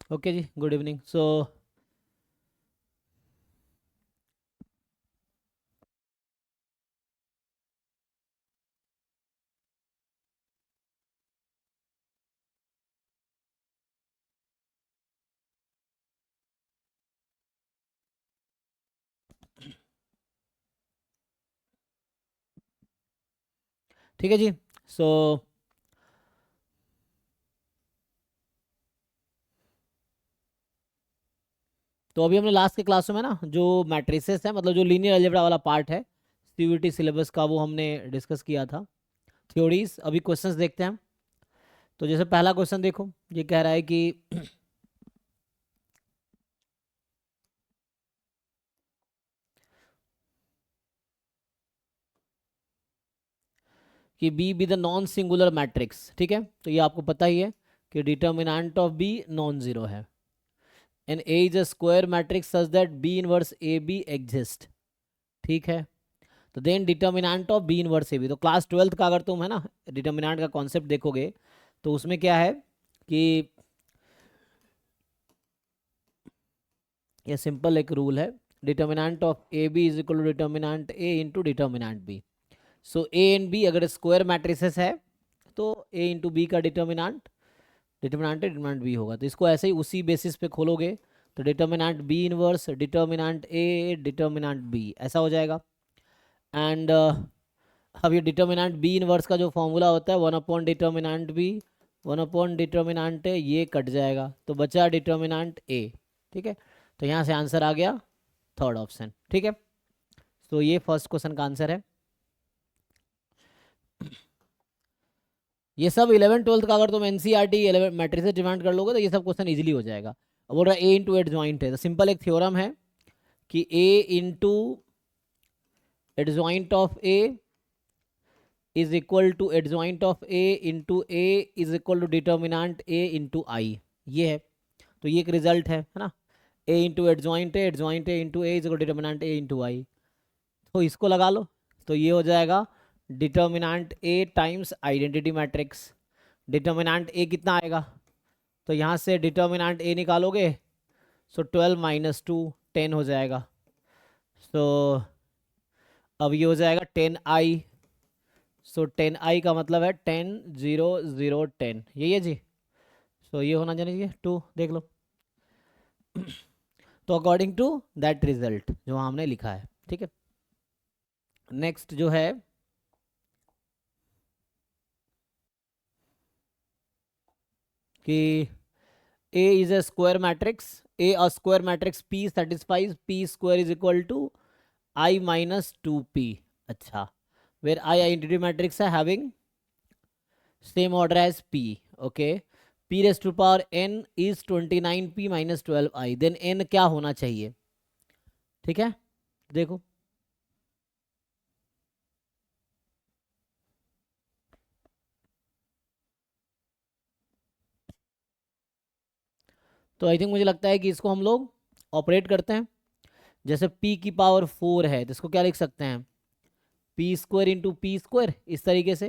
Okay जी, good evening. सो ठीक है जी। सो तो अभी हमने लास्ट के क्लासों में ना जो मैट्रिसेस है, मतलब जो लीनियर अलजेब्रा वाला पार्ट है सीयूईटी सिलेबस का, वो हमने डिस्कस किया था। थ्योरीज, अभी क्वेश्चंस देखते हैं हम। तो जैसे पहला क्वेश्चन देखो, ये कह रहा है कि B be the non singular matrix. ठीक है, तो ये आपको पता ही है कि determinant of B non zero है। And A is a square matrix such that B inverse A B exist. ठीक है, तो then determinant of B inverse A B. तो क्लास ट्वेल्थ का अगर तुम है ना डिटर्मिनेंट का कॉन्सेप्ट देखोगे, तो उसमें क्या है कि ये सिंपल एक रूल है, determinant of A B is equal to determinant A into determinant B. So A and B अगर स्क्वायर मैट्रिसेस है, तो ए इंटू बी का डिटर्मिनेंट डिटर्मिनेंट डिटर्मिनेंट बी होगा। तो इसको ऐसे ही उसी बेसिस पे खोलोगे, तो determinant B inverse determinant A determinant B ऐसा हो जाएगा। एंड अब ये डिटर्मिनेंट बी इनवर्स का जो फॉर्मूला होता है 1/डिटर्मिनेंट बी 1/डिटर्मिनेंट ए, ये कट जाएगा तो बचा डिटर्मिनेंट ए। ठीक है, तो यहाँ से आंसर आ गया थर्ड ऑप्शन। ठीक है, तो ये फर्स्ट क्वेश्चन का आंसर है। ये सब 11th 12th का अगर तुम एनसीईआरटी मैट्रिसेस डिमांड कर लोगे तो ये सब क्वेश्चन इजीली हो जाएगा। अब बोल रहा है ए इंटू एडजॉइंट है, तो सिंपल एक थ्योरम है कि A into adjoint of A is equal to adjoint of A into A is equal to determinant A into I. ये है, तो ये एक रिजल्ट है ना। A into adjoint A into A is equal determinant A into I. तो इसको लगा लो, तो ये हो जाएगा determinant A times identity matrix. Determinant A कितना आएगा, तो यहाँ से डिटर्मिनेंट ए निकालोगे, सो 12 - 2 10 हो जाएगा। सो अब ये हो जाएगा 10i। सो 10i का मतलब है 10 0 0 10, यही है जी। सो ये होना चाहिए 2, देख लो। तो अकॉर्डिंग टू दैट रिजल्ट जो हमने लिखा है। ठीक है, नेक्स्ट जो है कि A is a square matrix, A a square matrix P satisfies P square is equal to I - 2p। अच्छा, वेर आई आइडेंटिटी मैट्रिक्स है having same order as p। Okay, p raise to power n is 29p - 12i, then n क्या होना चाहिए। ठीक है, देखो तो I think मुझे लगता है कि इसको हम लोग ऑपरेट करते हैं। जैसे p की पावर 4 है, तो इसको क्या लिख सकते हैं, P square into P square, इस तरीके से।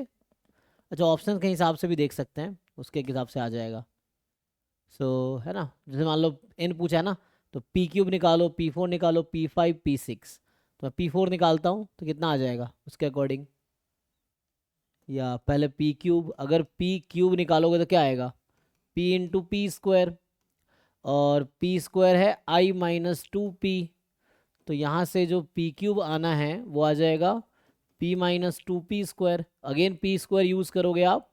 अच्छा, ऑप्शन के हिसाब से भी देख सकते हैं, उसके हिसाब से आ जाएगा। सो है ना, जैसे मान लो n पूछा है ना, तो p³ निकालो, p4 निकालो, p5 p6। तो मैं p4 निकालता हूँ तो कितना आ जाएगा उसके अकॉर्डिंग, या पहले p³ अगर p³ निकालोगे तो क्या आएगा, p इंटू पी स्क्वायर, और p स्क्वायर है I - 2p। तो यहाँ से जो p³ आना है वो आ जाएगा p - 2p square. Again p square use करोगे आप,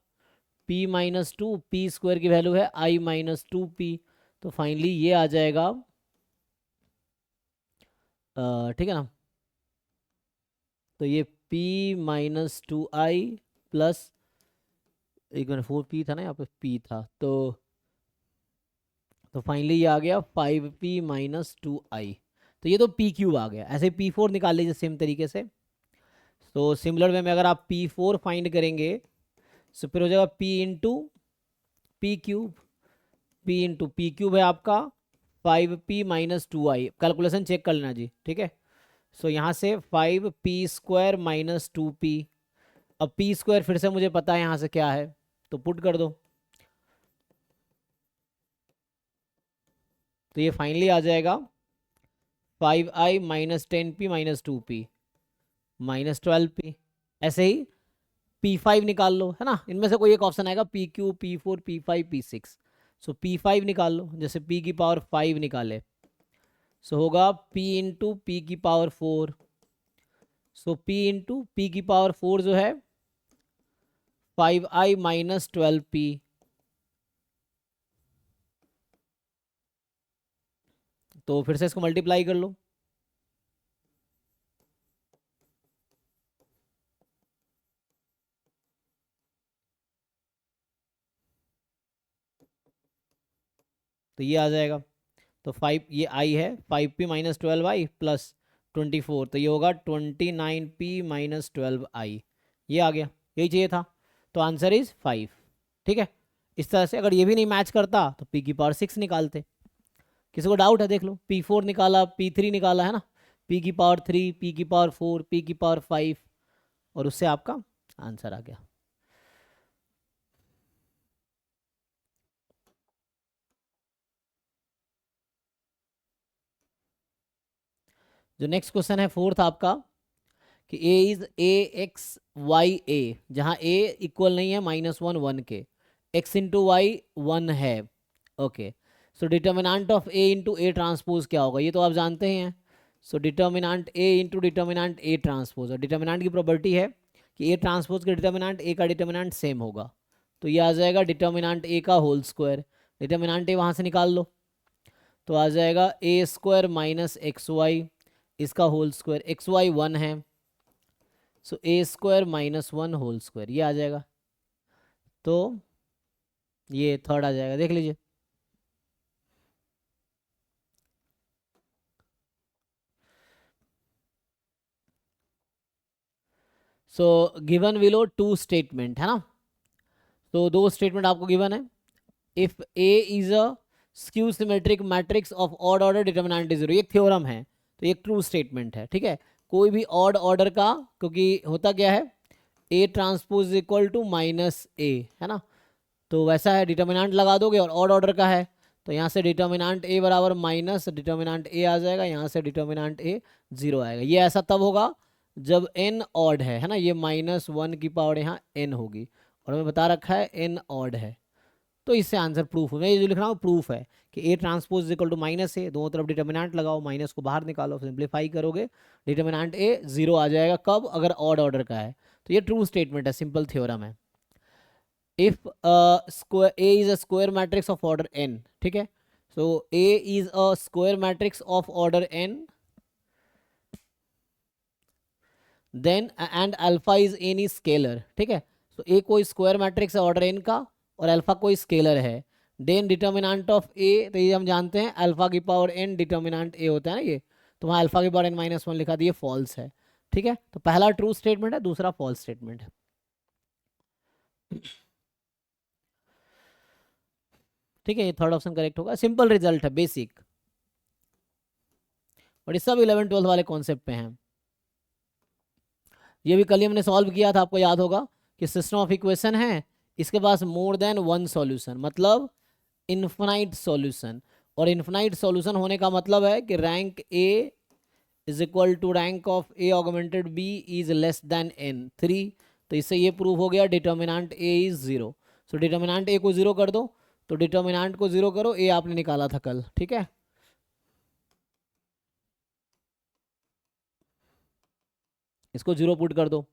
p - 2 p स्क्वायर की वैल्यू है I - 2p। तो फाइनली ये आ जाएगा, ठीक है ना। तो ये p - 2i प्लस, एक मिनट 4p था ना, यहाँ पे p था, तो फाइनली ये आ गया 5p - 2i। तो ये तो p³ आ गया। ऐसे p4 निकाल लीजिए सेम तरीके से। तो सिमिलर वे में अगर आप p4 फाइंड करेंगे, तो फिर हो जाएगा p इंटू p क्यूब है आपका 5p - 2i। कैलकुलेशन चेक कर लेना जी, ठीक है। सो यहाँ से 5p² - 2p। अब p स्क्वायर फिर से मुझे पता है यहाँ से क्या है, तो पुट कर दो। तो ये फाइनली आ जाएगा 5i minus 10p minus 2p minus 12p। ऐसे ही P5 निकाल लो, है ना, इनमें से कोई एक ऑप्शन आएगा PQ P4 P5 P6। सो P5 निकाल लो, जैसे p की पावर 5 निकाले, सो होगा p इंटू पी की पावर 4। सो p इंटू पी की पावर 4 जो है 5i माइनस 12p, तो फिर से इसको मल्टीप्लाई कर लो। तो ये आ जाएगा, तो 5 ये i है, 5p माइनस 12i प्लस 24, तो ये होगा 29p माइनस 12i। ये आ गया, यही चाहिए था, तो आंसर इज 5। ठीक है, इस तरह से अगर ये भी नहीं मैच करता तो p की पावर 6 निकालते। किसी को डाउट है देख लो, P4 निकाला, P3 निकाला, है ना, p की पावर 3, p की पावर 4, p की पावर 5, और उससे आपका आंसर आ गया। जो नेक्स्ट क्वेश्चन है फोर्थ आपका, कि a इज AXYA, जहां a इक्वल नहीं है -1 1 के, x इंटू वाई 1 है। Okay, so determinant of a into A transpose क्या होगा, ये तो आप जानते ही हैं। So determinant a into determinant A transpose, और डिटर्मिनांट की प्रॉपर्टी है कि ए ट्रांसपोज के डिटर्मिनांट ए का डिटर्मिनांट सेम होगा, तो ये आ जाएगा डिटर्मिनांट ए का होल स्क्वायर। डिटर्मिनांट ए वहाँ से निकाल लो, तो आ जाएगा ए स्क्वायर माइनस एक्स वाई, इसका होल स्क्वायर, एक्स वाई 1 है, सो ए स्क्वायर माइनस 1 होल स्क्वायर, ये आ जाएगा। तो ये थर्ड आ जाएगा, देख लीजिए। So given below two statement, है ना, तो दो स्टेटमेंट आपको गिवन है। If A is a skew symmetric matrix of odd order determinant is 0, ये थ्योरम है, तो ये ट्रू स्टेटमेंट है। ठीक है, कोई भी ऑड ऑर्डर का, क्योंकि होता क्या है, A transpose equal to minus A, है ना, तो वैसा है, डिटर्मिनेंट लगा दोगे और ऑड ऑर्डर का है, तो यहाँ से डिटर्मिनेंट ए बराबर माइनस डिटर्मिनेंट ए आ जाएगा, यहाँ से डिटर्मिनेंट ए 0 आएगा। ये ऐसा तब होगा जब n ऑड है ना, ये -1 की पावर यहाँ n होगी, और हमें बता रखा है n ऑड है, तो इससे आंसर प्रूफ है। मैं ये जो लिख रहा हूँ प्रूफ है कि A transpose equal to minus A, दोनों तरफ डिटर्मिनेंट लगाओ, माइनस को बाहर निकालो, सिंप्लीफाई करोगे, डिटर्मिनेंट ए 0 आ जाएगा, कब, अगर ऑड ऑर्डर का है। तो ये ट्रू स्टेटमेंट है, सिंपल थ्योरम है। If square A is a square matrix of order n, ठीक है, so A is a square matrix of order n, then and alpha is any scalar. ठीक है, तो ए कोई स्क्वायर मैट्रिक्स है order n का, और अल्फा कोई स्केलर है, देन डिटर्मिनेंट ऑफ ए, तो ये हम जानते हैं अल्फा की पावर n डिटर्मिनेंट ए होता है ना, ये तो वहाँ अल्फा की पावर n -1 लिखा था, ये फॉल्स है। ठीक है, तो पहला ट्रू स्टेटमेंट है, दूसरा फॉल्स स्टेटमेंट है। ठीक है, ये थर्ड ऑप्शन करेक्ट होगा, सिंपल रिजल्ट है, बेसिक, और ये सब 11 12 वाले कॉन्सेप्ट पे हैं। ये भी कल ही हमने सॉल्व किया था, आपको याद होगा कि सिस्टम ऑफ इक्वेशन है, इसके पास मोर देन वन सॉल्यूशन, मतलब इन्फिनाइट सॉल्यूशन, और इन्फिनाइट सॉल्यूशन होने का मतलब है कि rank A is equal to rank of A augmented B is less than n 3। तो इससे ये प्रूव हो गया determinant A is 0। So determinant A को 0 कर दो, तो डिटर्मिनेंट को 0 करो, ए आपने निकाला था कल, ठीक है, इसको 0 पुट कर दो,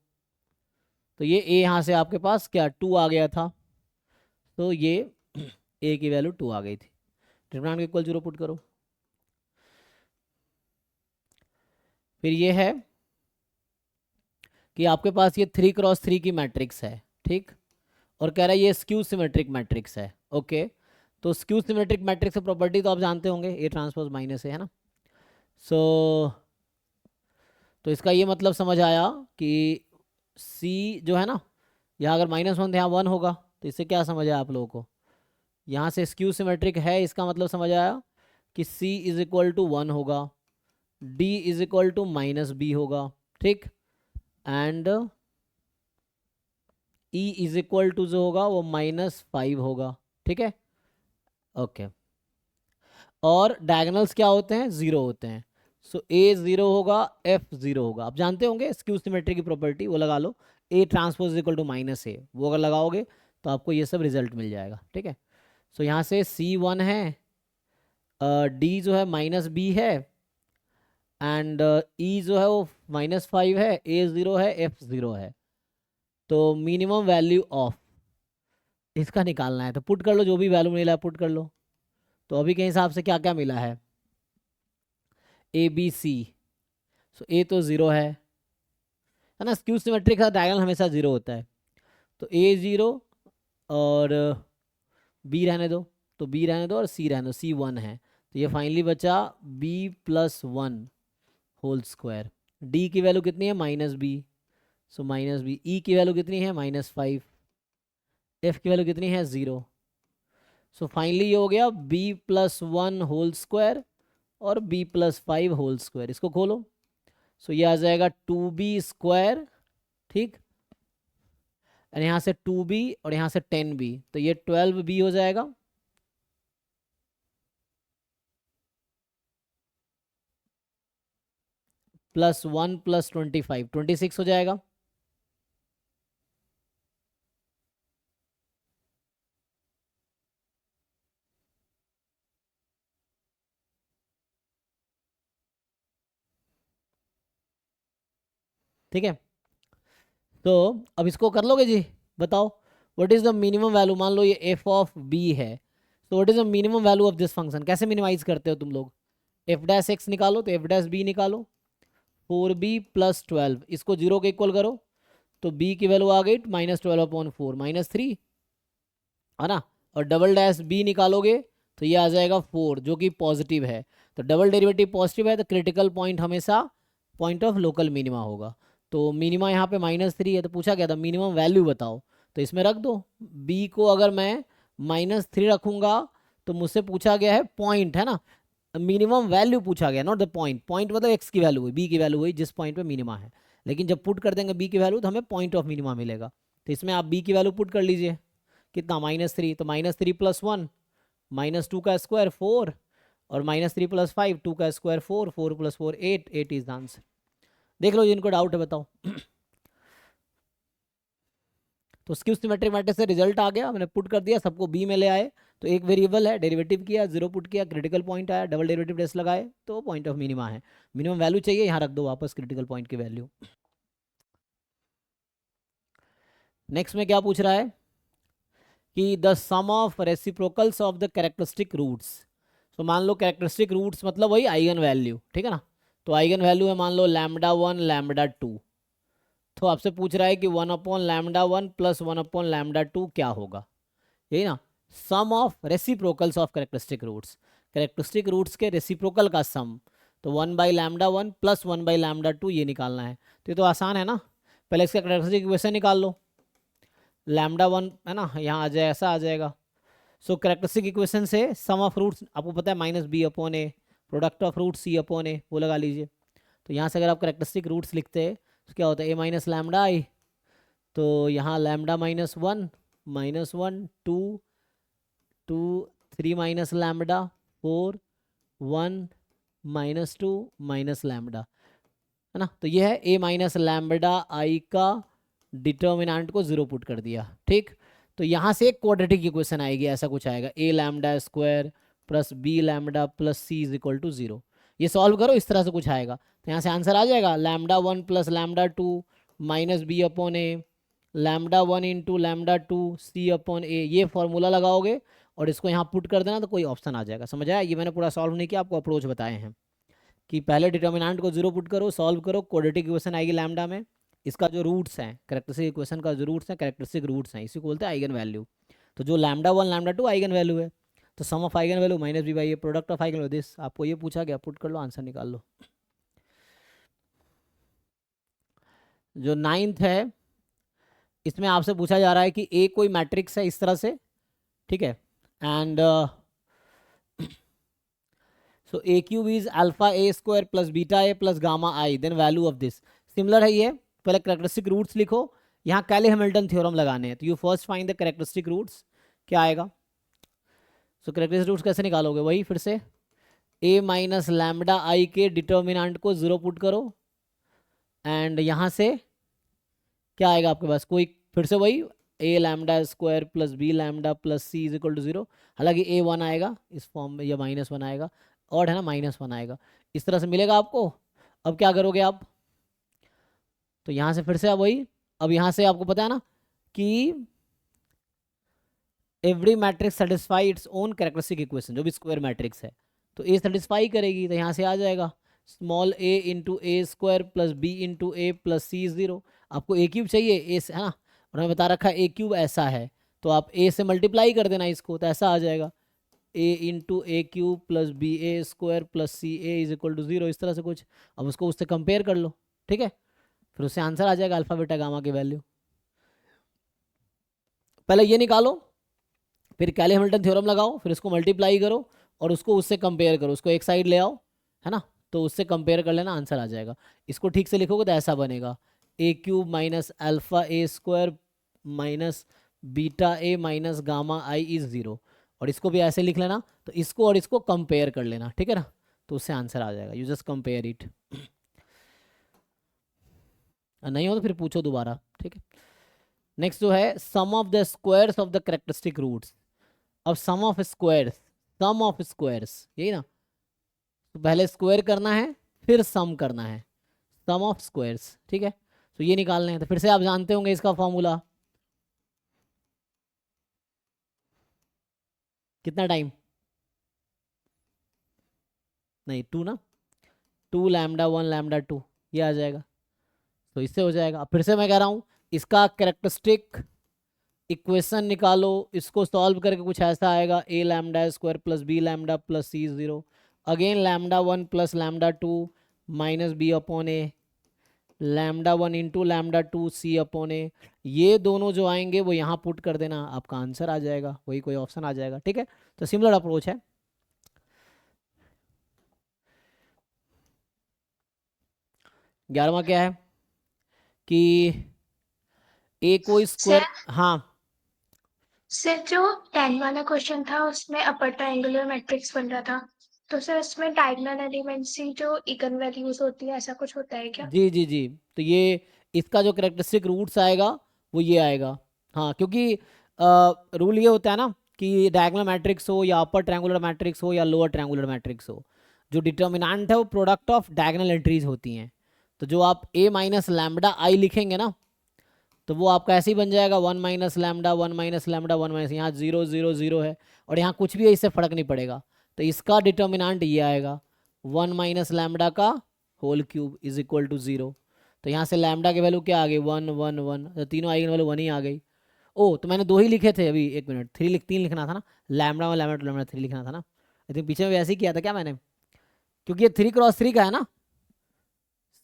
तो ये ए यहाँ से आपके पास क्या 2 आ गया था, तो ये ए की वैल्यू 2 आ गई थी, डिटर्मिनेंट को इक्वल 0 पुट करो। फिर ये है कि आपके पास ये 3x3 की मैट्रिक्स है, ठीक, और कह रहा है ये स्क्यू सिमेट्रिक मैट्रिक्स है। ओके, तो स्क्यू सिमेट्रिक मैट्रिक्स की प्रॉपर्टी तो आप जानते होंगे, ए ट्रांसपोज माइनस है ना, सो तो इसका ये मतलब समझ आया कि सी जो है ना, यहाँ अगर -1 यहाँ 1 होगा, तो इससे क्या समझ आया आप लोगों को, यहाँ से स्क्यू सिमेट्रिक है, इसका मतलब समझ आया कि C इज इक्वल टू 1 होगा, D is equal to -B होगा, ठीक, and E is equal to जो होगा वो -5 होगा। ठीक है, ओके, और डायगोनल्स क्या होते हैं, 0 होते हैं। सो ए 0 होगा, एफ 0 होगा। आप जानते होंगे स्क्यू सिमेट्री की प्रॉपर्टी, वो लगा लो, A transpose equal to minus A, वो अगर लगाओगे तो आपको ये सब रिजल्ट मिल जाएगा। ठीक है, सो यहाँ से C1 है, डी जो है -b है, एंड ई जो है वो -5 है, ए 0 है, एफ 0 है। तो मिनिमम वैल्यू ऑफ इसका निकालना है, तो पुट कर लो, जो भी वैल्यू मिला है पुट कर लो। तो अभी के हिसाब से क्या क्या मिला है, ए बी सी। सो ए तो 0 है ना, स्क्यू सिमेट्रिक का डायगोनल हमेशा 0 होता है। तो ए 0 और बी रहने दो, तो बी रहने दो और सी रहने दो, सी 1 है। तो ये फाइनली बचा b+1 होल स्क्वायर। डी की वैल्यू कितनी है, -b, सो -b। ई की वैल्यू कितनी है, -5। एफ की वैल्यू कितनी है, 0। सो फाइनली ये हो गया b+1 होल स्क्वायर और b+5 होल स्क्वायर। इसको खोलो, सो ये आ जाएगा 2b², ठीक, और यहाँ से 2b और यहाँ से 10b, तो ये 12b हो जाएगा। +1 + 25 26 हो जाएगा। ठीक है, तो अब इसको कर लोगे जी, बताओ what is the minimum value. मान लो ये एफ ऑफ बी है, तो what is the minimum value of this function. कैसे मिनिमाइज करते हो तुम लोग, f' निकालो, तो f' निकालो, 4b + 12, इसको 0 के इक्वल करो, तो b की वैल्यू आ गई -12/4 -3, है ना। और डबल' निकालोगे तो ये आ जाएगा 4, जो कि पॉजिटिव है। तो डबल डेरिवेटिव पॉजिटिव है तो क्रिटिकल पॉइंट हमेशा पॉइंट ऑफ लोकल मिनिमा होगा। तो मिनिमा यहाँ पे -3 है, तो पूछा गया था मिनिमम वैल्यू बताओ, तो इसमें रख दो। b को अगर मैं -3 रखूंगा तो मुझसे पूछा गया है पॉइंट, है ना, मिनिमम वैल्यू पूछा गया, नॉट द पॉइंट। पॉइंट मतलब x की वैल्यू हुई, b की वैल्यू हुई जिस पॉइंट पे मिनिमा है। लेकिन जब पुट कर देंगे b की वैल्यू तो हमें पॉइंट ऑफ मिनिमा मिलेगा। तो इसमें आप b की वैल्यू पुट कर लीजिए, कितना, -3, तो -3 + 1 -2 का स्क्वायर 4, और -3 + 5 2 का स्क्वायर 4, 4 + 4 8, 8 इज द आंसर। देख लो जिनको डाउट है बताओ। तो स्क्यू सिमेट्रिक मैट्रिक्स से रिजल्ट आ गया, मैंने पुट कर दिया, सबको बी में ले आए, तो एक वेरिएबल है, डेरिवेटिव किया, 0 पुट किया, क्रिटिकल पॉइंट आया, डबल डेरिवेटिव टेस्ट लगाए तो पॉइंट ऑफ मिनिमा है। मिनिमम वैल्यू चाहिए, यहाँ रख दो वापस क्रिटिकल पॉइंट की वैल्यू। नेक्स्ट में क्या पूछ रहा है कि the sum of reciprocals of the characteristic roots. तो मान लो कैरेक्टरिस्टिक रूट्स मतलब वही आइगन वैल्यू, ठीक है ना। तो आइगन वैल्यू है मान लो λ1 λ2, तो आपसे पूछ रहा है कि 1/λ1 + 1/λ2 क्या होगा, यही ना। Sum of reciprocals of characteristic roots, characteristic roots के रेसिप्रोकल का सम, तो 1/λ1 + 1/λ2 ये निकालना है। तो ये तो आसान है ना, पहले इसका कैरेक्टरिस्टिक इक्वेशन निकाल लो, λ1 है ना, यहाँ आ जाए, ऐसा आ जाएगा। सो कैरेक्टरिस्टिक इक्वेशन से सम ऑफ रूट्स आपको पता है -b/a, product of root c/a, वो लगा लीजिए। तो यहाँ से अगर आप कैरेक्टरिस्टिक रूट्स लिखते हैं तो क्या होता है, a - λI, तो यहाँ λ -1 -1 2 2 3 -λ 4 1 -2 -λ, है ना। तो ये है a -λI का डिटर्मिनेंट को 0 पुट कर दिया, ठीक। तो यहाँ से एक क्वाड्रेटिक इक्वेशन आएगी, ऐसा कुछ आएगा, a λ² + b λ + c = 0। ये सॉल्व करो, इस तरह से कुछ आएगा, तो यहाँ से आंसर आ जाएगा λ1 + λ2 -b/a, λ1 × λ2 c/a। ये फॉर्मूला लगाओगे और इसको यहाँ पुट कर देना तो कोई ऑप्शन आ जाएगा। समझ आया, ये मैंने पूरा सॉल्व नहीं किया, आपको अप्रोच बताए हैं कि पहले डिटर्मिनेंट को 0 पुट करो, सॉल्व करो, क्वाड्रेटिक इक्वेशन आएगी लैम्डा में, इसका जो रूट्स हैं, कैरेक्टरिस्टिक इक्वेशन का जो रूट्स हैं, कैरेक्टरिस्टिक रूट्स हैं, इसी को बोलते हैं आइगन वैल्यू। तो जो λ1 λ2 आइगन वैल्यू है, तो sum of eigen value -b/a, product of eigen value this. आपको ये पूछा गया, पुट कर लो, आंसर निकाल लो। जो 9th है, इसमें आपसे पूछा जा रहा है कि ए कोई मैट्रिक्स है इस तरह से, ठीक है, and so a³ is α a² + β a + γ i, then value of this. Similar है ये, पहले कैरेक्टरिस्टिक रूट्स लिखो, यहाँ कैले हैमिल्टन थ्योरम लगाने हैं, तो you first find the characteristic roots, क्या आएगा। सो कैरेक्टरिस्टिक रूट्स कैसे निकालोगे, वही फिर से ए माइनस लैम्डा आई के डिटर्मिनेंट को 0 पुट करो एंड यहाँ से क्या आएगा आपके पास, कोई फिर से वही A lambda square plus B lambda plus C is equal to 0। हालांकि ए 1 आएगा इस फॉर्म में, या -1 आएगा, और है ना -1 आएगा, इस तरह से मिलेगा आपको। अब क्या करोगे आप, तो यहाँ से फिर से आप वही, अब यहाँ से आपको पता है ना कि every matrix satisfy its own characteristic equation, जो भी स्क्वायर मैट्रिक्स है तो ए सेटिस्फाई करेगी, तो यहाँ से आ जाएगा small A into A square plus B into A plus C is 0। आपको ए क्यूब चाहिए, ए से है ना, और हमें बता रखा है ए क्यूब ऐसा है, तो आप ए से मल्टीप्लाई कर देना इसको, तो ऐसा आ जाएगा A into A cube plus B A square plus C A is equal to 0, इस तरह से कुछ। अब उसको उससे कंपेयर कर लो, ठीक है, फिर उससे आंसर आ जाएगा अल्फा बीटा गामा की वैल्यू। पहले ये निकालो, फिर कैली हैमिल्टन थ्योरम लगाओ, फिर उसको मल्टीप्लाई करो और उसको उससे कंपेयर करो, उसको एक साइड ले आओ, है ना, तो उससे कंपेयर कर लेना, आंसर आ जाएगा। इसको ठीक से लिखोगे तो ऐसा बनेगा A cube minus alpha A square minus beta A minus gamma I is 0, और इसको भी ऐसे लिख लेना, तो इसको और इसको कंपेयर कर लेना, ठीक है ना, तो उससे आंसर आ जाएगा। यू जस्ट कंपेयर इट, नहीं हो तो फिर पूछो दोबारा, ठीक है। नेक्स्ट जो है sum of the squares of the characteristic roots. अब sum of squares, sum of squares यही ना, तो पहले स्क्वायर करना है फिर सम करना है, सम ऑफ स्क्वायर्स, ठीक है, तो ये निकालने हैं। तो फिर से आप जानते होंगे इसका फॉर्मूला, कितना टाइम, नहीं 2 ना, 2 लैम्डा 1 लैम्डा 2, ये आ जाएगा, तो इससे हो जाएगा। अब फिर से मैं कह रहा हूँ इसका कैरेक्टरिस्टिक इक्वेशन निकालो, इसको सॉल्व करके कुछ ऐसा आएगा ए lambda square plus B lambda plus C 0, again lambda 1 plus lambda 2 minus B upon A, lambda 1 into lambda 2 C upon A, ये दोनों जो आएंगे वो यहाँ पुट कर देना, आपका आंसर आ जाएगा, वही कोई ऑप्शन आ जाएगा, ठीक है। तो सिमिलर अप्रोच है। 11वां क्या है कि ए को सर स्क्वायर, हाँ सर जो 10 वाला क्वेश्चन था उसमें अपर ट्रायंगुलर मैट्रिक्स बन रहा था, तो सर इसमें डायगोनल एलिमेंट्स की जो इगन वैल्यूज होती है ऐसा कुछ होता है क्या? जी जी जी, तो ये इसका जो करेक्टरिस्टिक रूट्स आएगा वो ये आएगा, हाँ, क्योंकि रूल ये होता है ना कि डायगोनल मैट्रिक्स हो या अपर ट्रायंगुलर मैट्रिक्स हो या लोअर ट्रायंगुलर मैट्रिक्स हो, जो डिटर्मिनेंट है वो प्रोडक्ट ऑफ डायगोनल एंट्रीज होती हैं। तो जो आप ए माइनस लैम्डा आई लिखेंगे ना, तो वो आपका ऐसे ही बन जाएगा 1 minus lambda 1 minus lambda 1 minus, यहाँ 0 0 0 है और यहाँ कुछ भी है, इससे फर्क नहीं पड़ेगा, तो इसका डिटर्मिनेंट ये आएगा 1 माइनस लैम्डा का whole cube is equal to 0। तो यहाँ से लैम्डा की वैल्यू क्या आ गई 1 1 1, तो तीनों आइगन वैल्यू 1 ही आ गई। ओ तो मैंने 2 ही लिखे थे अभी, एक मिनट, 3 लिखना था ना, लैम्डा 1 लैम्डा 2 लैम्डा 3 लिखना था ना, आई थिंक पीछे में वैसे ही किया था क्या मैंने, क्योंकि ये 3 क्रॉस 3 का है ना,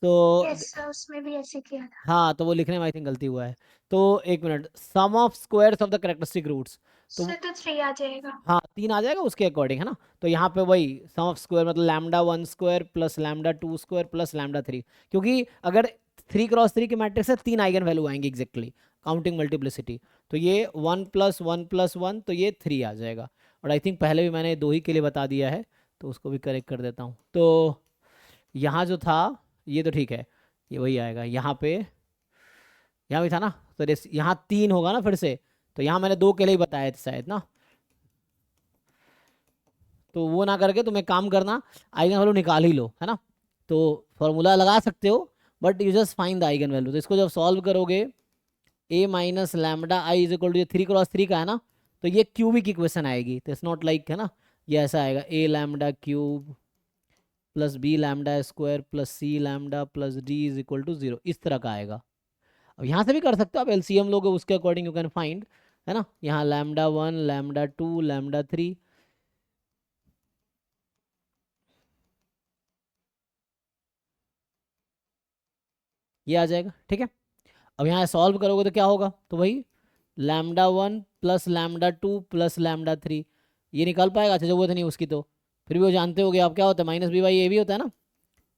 तो यस सर, उसमें भी ऐसे किया था। हाँ, तो वो लिखने में आई थिंक गलती हुआ है। तो एक minute, sum of squares of the characteristic roots, तो सर तो 3 आ जाएगा। हाँ 3 आ जाएगा उसके अकॉर्डिंग, है ना, तो यहाँ पे वही सम ऑफ स्क्वायर मतलब lambda 1 square plus lambda 2 square plus lambda 3, क्योंकि अगर 3 क्रॉस 3 के मैट्रिक्स से 3 आइगन वैल्यू आएंगे एग्जैक्टली, काउंटिंग मल्टीप्लिसिटी, तो ये 1 प्लस 1 प्लस 1, तो ये 3 आ जाएगा। और आई थिंक पहले भी मैंने 2 ही के लिए बता दिया है, तो उसको भी करेक्ट कर देता हूँ। तो यहाँ जो था ये तो ठीक है, ये वही आएगा, यहाँ पे यहाँ भी था ना, तो यहाँ 3 होगा ना फिर से, तो यहाँ मैंने 2 के लिए ही बताया था शायद ना, तो वो ना करके तुम एक काम करना, आइगन वैल्यू निकाल ही लो, है ना, तो फॉर्मूला लगा सकते हो but you just find the eigen value. तो इसको जब सॉल्व करोगे A minus lambda I is equal to, ये 3 क्रॉस 3 का है ना, तो ये क्यूबिक इक्वेशन आएगी, तो इट्स नॉट लाइक, है ना, ये ऐसा आएगा ए lambda cube plus B lambda square plus C lambda plus D is equal to 0, इस तरह का आएगा। अब यहाँ से भी कर सकते हो आप, एलसीएम लोगे उसके अकॉर्डिंग यू कैन फाइंड, है ना, यहाँ लैम्डा 1 लैम्डा 2 लैम्डा 3, ये आ जाएगा, ठीक है। अब यहाँ सॉल्व करोगे तो क्या होगा, तो वही lambda 1 plus lambda 2 plus lambda 3, ये निकाल पाएगा, अच्छा जरूरत नहीं उसकी, तो फिर भी वो जानते होगे आप क्या होता है, माइनस बी बाई ए भी होता है ना,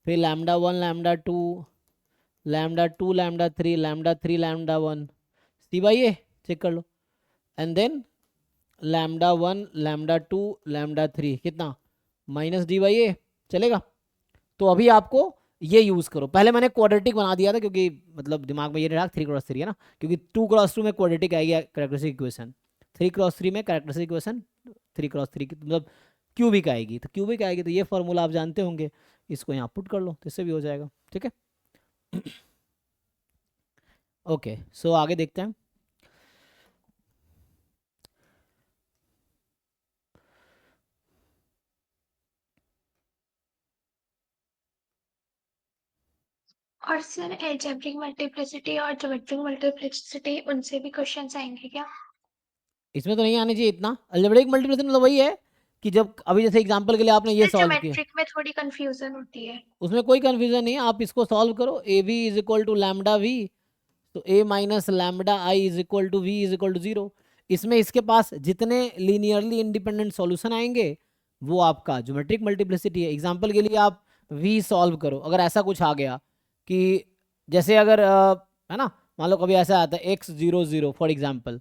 फिर lambda 1 lambda 2 lambda 2 lambda 3 lambda 3 lambda 1 C by A, check कर लो, and then lambda 1 lambda 2 lambda 3 कितना माइनस डी बाई ए, चलेगा। तो अभी आपको ये यूज़ करो, पहले मैंने क्वाड्रेटिक बना दिया था क्योंकि मतलब दिमाग में ये रहा 3x3 है ना, क्योंकि 2x2 में क्वाड्रेटिक आएगी कैरेक्टरिस्टिक इक्वेशन, 3x3 में कैरेक्टरिस्टिक इक्वेशन 3x3 की मतलब क्यूबिक आएगी, तो क्यूबिक आएगी तो ये फॉर्मूला आप जानते होंगे, इसको यहाँ पुट कर लो तो इससे भी हो जाएगा, ठीक है। ओके सो आगे देखते हैं। और सर एल्जेब्रिक मल्टीप्लिसिटी और ज्योमेट्रिक मल्टीप्लिसिटी उनसे भी क्वेश्चंस आएंगे क्या? इसमें तो नहीं आने चाहिए इतना, अलजेब्रिक मल्टीप्लिकेशन मतलब वही है कि जब अभी जैसे एग्जांपल के लिए आपने ये सर सॉल्व किया, ज्योमेट्रिक में थोड़ी कंफ्यूजन होती है। उसमें कोई कंफ्यूजन नहीं है, आप इसको सॉल्व करो, A V is equal to lambda V, तो A minus lambda I is equal to V is equal to 0। इसमें इसके पास जितने लीनियरली इंडिपेंडेंट सॉल्यूशन आएंगे वो आपका ज्योमेट्रिक मल्टीप्लिसिटी है। एग्जांपल के लिए आप वी सॉल्व करो, अगर ऐसा कुछ आ गया कि जैसे अगर है ना, मान लो कभी ऐसा आता है x00 फॉर एग्जांपल,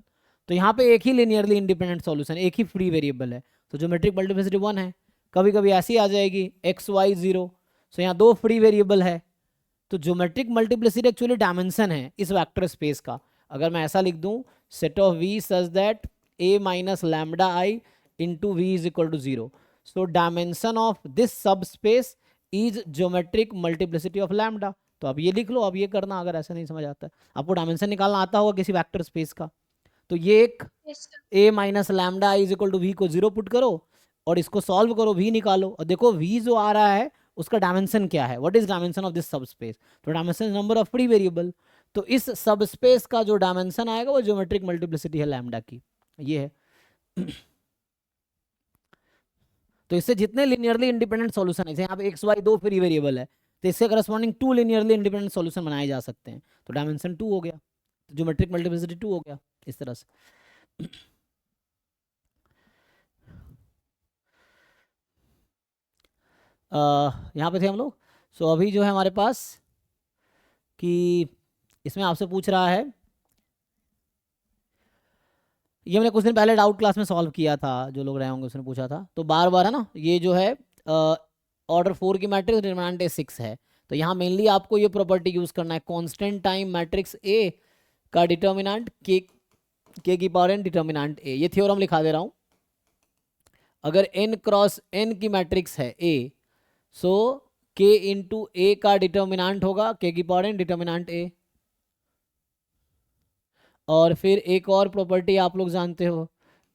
तो यहाँ पे एक ही लीनियरली इंडिपेंडेंट सॉल्यूशन, एक ही फ्री वेरिएबल है, तो ज्योमेट्रिक मल्टीप्लिसिटी 1 है। कभी कभी ऐसी आ जाएगी xy0, सो यहाँ 2 फ्री वेरिएबल है, तो ज्योमेट्रिक मल्टीप्लिसिटी एक्चुअली डायमेंशन है इस वेक्टर स्पेस का। अगर मैं ऐसा लिख दूं set of V such that a minus lambda I into V is equal to 0, so dimension of this sub space is geometric multiplicity of lambda. तो अब ये लिख लो, अब ये करना अगर ऐसा नहीं समझ आता है, आपको डायमेंशन निकालना आता होगा किसी वेक्टर स्पेस का, तो ये एक Yes, sir. a minus lambda I is equal to v को 0 पुट करो और इसको सॉल्व करो, v निकालो और देखो v जो आ रहा है उसका डायमेंशन क्या है, what is dimension of this sub space, तो dimension number of free variable, तो इस सब स्पेस का जो डायमेंशन आएगा वो ज्योमेट्रिक मल्टीप्लिसिटी है लैम्डा की, ये है। तो इससे जितने लिनियरली इंडिपेंडेंट सॉल्यूशन है, जैसे यहाँ पे एक्स वाई 2 फ्री वेरिएबल है, तो इससे करस्पॉन्डिंग 2 लिनियरली इंडिपेंडेंट सॉल्यूशन बनाए जा सकते हैं, तो डायमेंशन 2 हो गया, तो ज्योमेट्रिक मल्टीप्लिसिटी 2 हो गया इस तरह से। यहाँ पे थे हम लोग। सो अभी जो है हमारे पास कि इसमें आपसे पूछ रहा है, ये हमने कुछ दिन पहले डाउट क्लास में सॉल्व किया था, जो लोग रहे होंगे उसने पूछा था, तो बार बार है ना, ये जो है ऑर्डर 4 की मैट्रिक्स डिटरमिनेंट ए 6 है, तो यहाँ मेनली आपको ये प्रॉपर्टी यूज करना है, कांस्टेंट टाइम मैट्रिक्स ए का डिटर्मिनेंट के की पावर एन डिटर्मिनेंट ए, ये थ्योरम लिखा दे रहा हूँ। अगर n क्रॉस n की मैट्रिक्स है a, सो k इंटू ए का डिटर्मिनेंट होगा के की पावर एन डिटर्मिनेंट ए। और फिर एक और प्रॉपर्टी आप लोग जानते हो,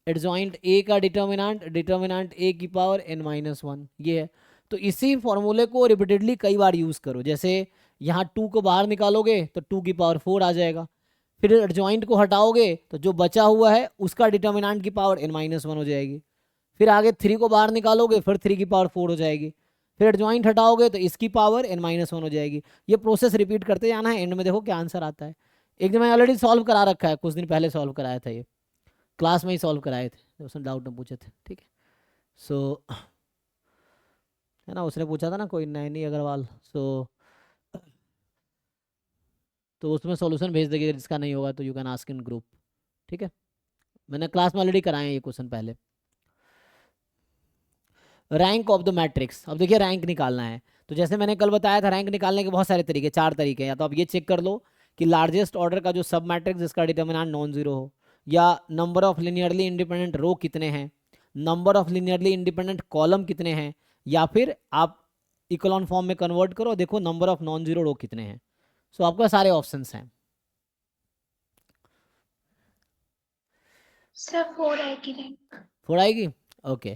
एडजॉइंट ए का डिटर्मिनेंट डिटर्मिनेंट ए की पावर एन माइनस 1, ये है। तो इसी फॉर्मूले को रिपीटेडली कई बार यूज़ करो, जैसे यहाँ 2 को बाहर निकालोगे तो 2 की पावर 4 आ जाएगा, फिर एडजॉइंट को हटाओगे तो जो बचा हुआ है उसका डिटर्मिनेंट की पावर एन माइनस 1 हो जाएगी, फिर आगे 3 को बाहर निकालोगे फिर 3 की पावर 4 हो जाएगी, फिर एडजॉइंट हटाओगे तो इसकी पावर एन माइनस 1 हो जाएगी। ये प्रोसेस रिपीट करते जाना है, एंड में देखो क्या आंसर आता है। एक दिन मैं ऑलरेडी सॉल्व करा रखा है, कुछ दिन पहले सॉल्व कराया था, ये क्लास में ही सॉल्व कराए थे, उसने डाउट में पूछे थे, ठीक है। सो है ना, उसने पूछा था ना कोई नैनी अग्रवाल, सो तो उसमें सॉल्यूशन भेज देंगे, जिसका नहीं होगा तो you can ask in group, ठीक है। मैंने क्लास में ऑलरेडी कराए हैं ये क्वेश्चन पहले। रैंक ऑफ द मैट्रिक्स, अब देखिए रैंक निकालना है, तो जैसे मैंने कल बताया था रैंक निकालने के बहुत सारे तरीके, 4 तरीके हैं, या तो आप ये चेक कर लो कि लार्जेस्ट ऑर्डर का जो सब मैट्रिक्स जिसका डिटर्मिनेंट नॉन जीरो हो, या नंबर ऑफ लिनियरली इंडिपेंडेंट रो कितने हैं, number of linearly independent column कितने हैं, या फिर आप इकोलॉन फॉर्म में कन्वर्ट करो, देखो नंबर ऑफ नॉन जीरो रो कितने हैं। सो आपका सारे ऑप्शंस हैं। सर 4 आएगी रैंक। 4 आएगी, ओके,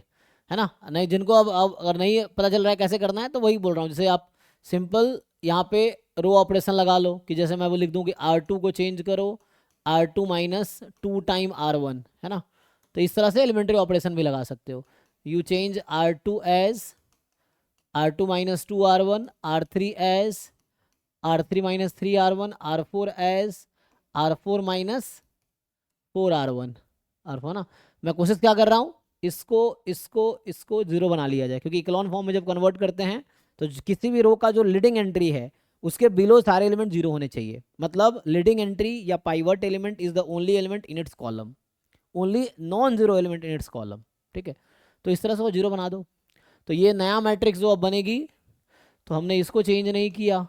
है ना। नहीं जिनको अब अगर नहीं पता चल रहा है कैसे करना है, तो वही बोल रहा हूँ, जैसे आप सिंपल यहाँ पे रो ऑपरेशन लगा लो, कि जैसे मैं वो लिख दूँ कि R2 को चेंज करो R2 माइनस 2 टाइम R1, है ना, तो इस तरह से एलिमेंट्री ऑपरेशन भी लगा सकते हो। You change R2 as R2 minus 2 R1, R3 as R3 minus 3 R1, R4 as R4 minus 4 R1, R4 ना। मैं कोशिश क्या कर रहा हूँ, इसको इसको इसको 0 बना लिया जाए, क्योंकि इकोलॉन फॉर्म में जब कन्वर्ट करते हैं तो किसी भी रो का जो लीडिंग एंट्री है उसके बिलो सारे एलिमेंट 0 होने चाहिए, मतलब लीडिंग एंट्री या pivot element is the only element in its column, only non zero element in its column, ठीक है। तो इस तरह से वो 0 बना दो। तो ये नया मैट्रिक्स जो अब बनेगी, तो हमने इसको चेंज नहीं किया।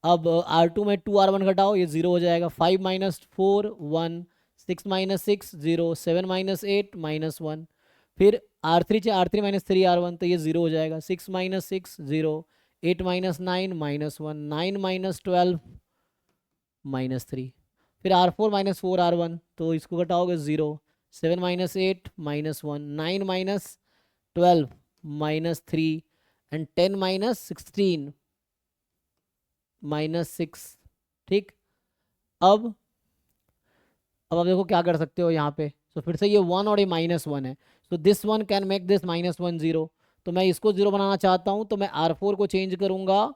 अब R2 में 2R1 घटाओ, ये 0 हो जाएगा। 5 माइनस 4 1, 6 माइनस 6 0, 7 माइनस 8 -1। फिर R3 से R3 माइनस 3R1, तो ये 0 हो जाएगा। 6 माइनस 6 0, 8 माइनस 9 -1, 9 माइनस 12 -3। फिर R4 माइनस 4R1, तो इसको घटाओगे 0, 7 माइनस 8 -1, 9 माइनस 12 -3 एंड 10 माइनस 16 -6। ठीक, अब आप देखो क्या कर सकते हो यहाँ पे। तो फिर से ये 1 और ये -1 है, तो this one can make this -1 0। तो मैं इसको 0 बनाना चाहता हूँ, तो मैं R4 को चेंज करूँगा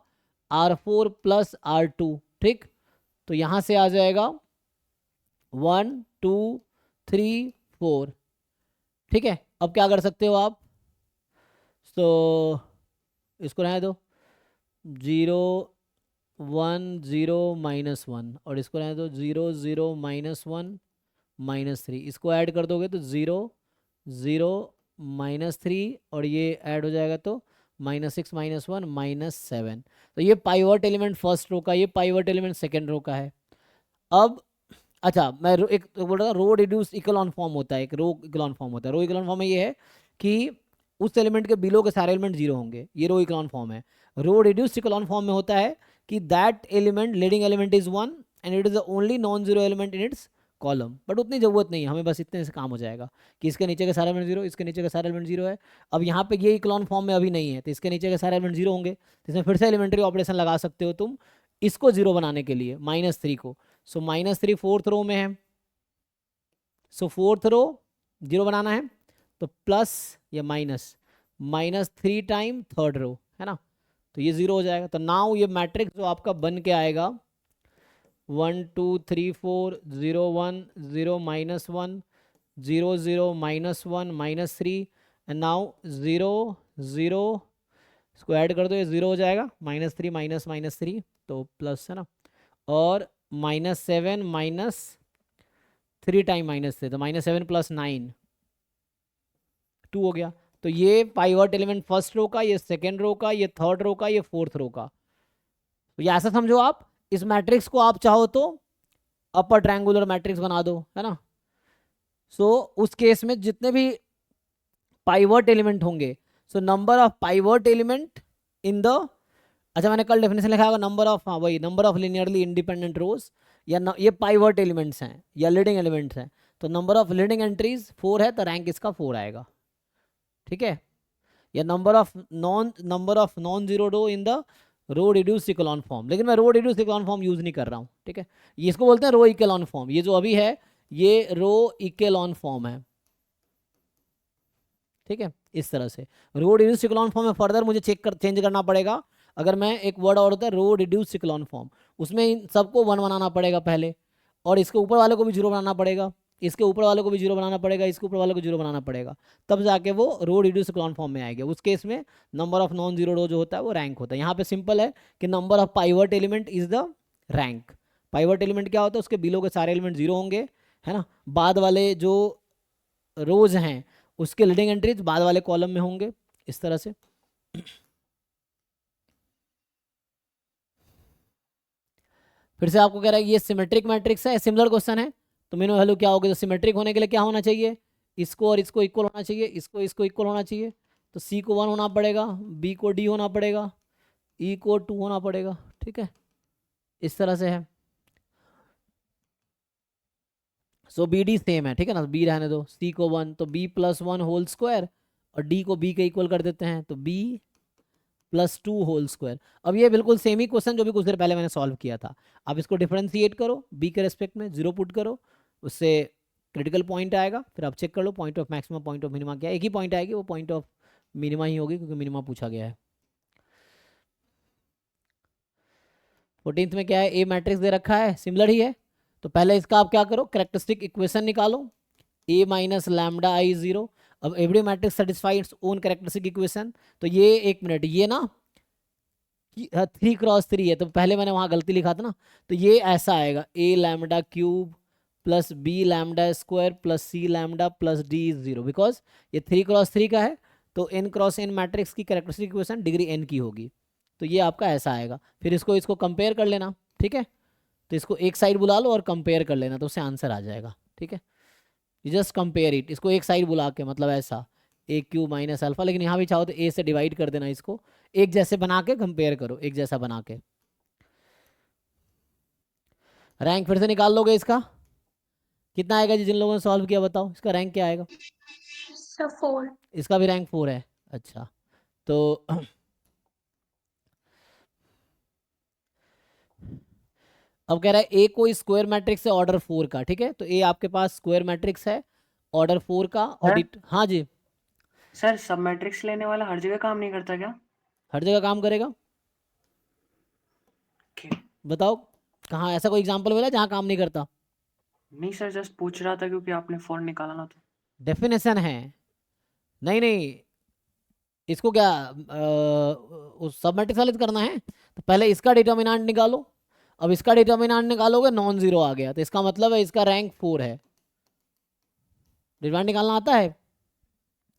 R4 प्लस R2। ठीक, तो यहाँ से आ जाएगा 1 2 3 4। ठीक है, अब क्या कर सकते हो आप, तो इसको रहने दो 0 1 0 -1, और इसको रहने दो 0 0 -1 -3। इसको ऐड कर दोगे तो 0 0 -3, और ये ऐड हो जाएगा तो -6 -1 -7। तो ये पाइवट एलिमेंट फर्स्ट रो का, ये पाइवट एलिमेंट सेकेंड रो का है। अब अच्छा, मैं एक तो बोल रहा था रो रिड्यूस इकोलॉन फॉर्म होता है, एक रो इकोलॉन फॉर्म होता है। रो इकोलॉन फॉर्म में ये है कि उस एलिमेंट के बिलो के सारे एलिमेंट 0 होंगे, ये रो इकोलॉन फॉर्म है। रो रिड्यूस इकोलॉन फॉर्म में होता है कि that element leading element is 1 and it is the only non zero element in its column. But उतनी ज़रूरत नहीं है हमें, बस इतने से काम हो जाएगा कि इसके नीचे के सारे एलिमेंट 0, इसके नीचे के सारे एलिमेंट 0 है। अब यहाँ पे ये इकोलॉन फॉर्म में अभी नहीं है, तो इसके नीचे के सारे एलिमेंट 0 होंगे, तो इसमें फिर से एलिमेंट्री ऑपरेशन लगा सकते हो तुम इसको 0 बनाने के लिए, -3 को। सो -3 फोर्थ रो में है, सो फोर्थ रो 0 बनाना है, तो प्लस या -3 टाइम थर्ड रो है ना, तो ये 0 हो जाएगा। तो नाउ ये मैट्रिक्स जो आपका बन के आएगा 1 2 3 4 0 1 0 -1 0 0 -1 -3 एंड नाउ 0 0, इसको ऐड कर दो, ये 0 हो जाएगा। -3 -3 तो प्लस है ना, और -7 -3 टाइम -3, तो -7 + 9 2 हो गया। तो ये पाइवट एलिमेंट फर्स्ट रो का, ये सेकेंड रो का, ये थर्ड रो का, ये फोर्थ रो का। तो ये ऐसा समझो आप, इस मैट्रिक्स को आप चाहो तो अपर ट्रायंगुलर मैट्रिक्स बना दो, है ना। सो उस केस में जितने भी पाइवट एलिमेंट होंगे, so number of pivot element in the, अच्छा मैंने कल डेफिनेशन लिखा होगा नंबर ऑफ, हाँ वही नंबर ऑफ लिनियरली इंडिपेंडेंट रोज, या ये पाइवट एलिमेंट्स हैं या लीडिंग एलिमेंट्स हैं, तो नंबर ऑफ लीडिंग एंट्रीज 4 है, तो रैंक इसका 4 आएगा। ठीक है, या number of non zero row in the row reduce echelon form, लेकिन मैं row reduce echelon form use नहीं कर रहा हूँ। ठीक है, ये इसको बोलते हैं रो इकोलॉन फॉर्म। ये जो अभी है ये रो इकोलॉन फॉर्म है। ठीक है, इस तरह से रो रिड्यूस इकोलॉन फॉर्म में फर्दर मुझे चेंज करना पड़ेगा। अगर मैं एक वर्ड और होता है रो रिड्यूस इकोलॉन फॉर्म, उसमें इन सबको 1 बनाना पड़ेगा पहले, और इसके ऊपर वाले को भी 0 बनाना पड़ेगा, इसके ऊपर वाले को भी 0 बनाना पड़ेगा, इसके ऊपर वाले को 0 बनाना पड़ेगा, तब जाके वो रो रिड्यूस इकोलॉन फॉर्म में आएगा। उस केस में नंबर ऑफ नॉन जीरो रो जो होता है वो रैंक होता है। यहाँ पे सिंपल है कि number of pivot element is the rank. Pivot element क्या होता है, उसके बिलो के सारे एलिमेंट 0 होंगे, है ना। बाद वाले जो रोज हैं उसके लीडिंग एंट्रीज बाद वाले कॉलम में होंगे, इस तरह से। फिर से आपको कह रहा है ये सिमेट्रिक मैट्रिक्स है, सिमिलर क्वेश्चन है, तो मिनिमम वैल्यू क्या होगी। तो सिमेट्रिक होने के लिए क्या होना चाहिए, इसको और इसको इक्वल होना चाहिए, इसको इक्वल होना चाहिए। तो सी को 1 होना पड़ेगा, बी को डी होना पड़ेगा, ई को 2 होना पड़ेगा। ठीक है, इस तरह से है। सो बी डी सेम है, ठीक है ना, बी रहने दो, सी को 1, तो बी + 1 होल स्क्वायर, और डी को बी के इक्वल कर देते हैं, तो बी +2 होल स्क्वायर। अब ये बिल्कुल सेम ही क्वेश्चन जो भी कुछ देर पहले मैंने सॉल्व किया था। अब इसको डिफरेंशिएट करो, बी के रेस्पेक्ट में 0 पुट करो, उससे क्रिटिकल पॉइंट आएगा। फिर आप चेक कर लो point of maximum point of minima क्या है, एक ही पॉइंट आएगी, वो पॉइंट ऑफ मिनिमा ही होगी क्योंकि मिनिमा पूछा गया है। 14th में क्या है, ए मैट्रिक्स दे रखा है, सिमिलर ही है। तो पहले इसका आप क्या करो, कैरेक्टरिस्टिक इक्वेशन निकालो, ए माइनस लैम्डा आई 0। अब every matrix satisfy its own characteristic equation. तो ये एक मिनट, ये ना 3×3 है, तो पहले मैंने वहां गलती लिखा था ना, तो ये ऐसा आएगा ए lambda cube plus B lambda square plus C lambda plus d 0, because ये 3×3 का है, तो n क्रॉस n मैट्रिक्स की कैरेक्टरिस्टिक इक्वेशन डिग्री n की होगी। तो ये आपका ऐसा आएगा। फिर इसको कंपेयर कर लेना, ठीक है। तो इसको एक साइड बुला लो और कंपेयर कर लेना, तो उससे आंसर आ जाएगा, ठीक है। यू जस्ट कंपेयर इट, इसको एक साइड बुला के, मतलब ऐसा ए क्यू माइनस अल्फा, लेकिन यहाँ भी चाहो तो ए से डिवाइड कर देना, इसको एक जैसे बना के कंपेयर करो, एक जैसा बना के। रैंक फिर से निकाल लोगे इसका, कितना आएगा जी? जिन लोगों ने सॉल्व किया बताओ, इसका रैंक क्या आएगा? सर 4। इसका भी रैंक 4 है। अच्छा, तो अब कह रहा है ए कोई स्क्वायर मैट्रिक्स है ऑर्डर 4 का, ठीक है। तो ए आपके पास स्क्वायर मैट्रिक्स है ऑर्डर 4 का, और सर हाँ जी, सर सब मैट्रिक्स लेने वाला हर जगह काम नहीं करता क्या? हर जगह काम करेगा। Okay. बताओ कहाँ ऐसा कोई एग्जांपल मिला जहाँ काम नहीं करता? नहीं सर, जस्ट पूछ रहा था क्योंकि आपने फोर निकाला ना, तो डेफिनेशन है। नहीं नहीं, इसको क्या उस सब मैट्रिक्स वाले करना है, तो पहले इसका डिटर्मिनेंट निकालो। अब इसका डिटर्मिनेंट निकालोगे, नॉन जीरो आ गया, तो इसका मतलब है इसका रैंक 4 है। डिटर्मिनेंट निकालना आता है,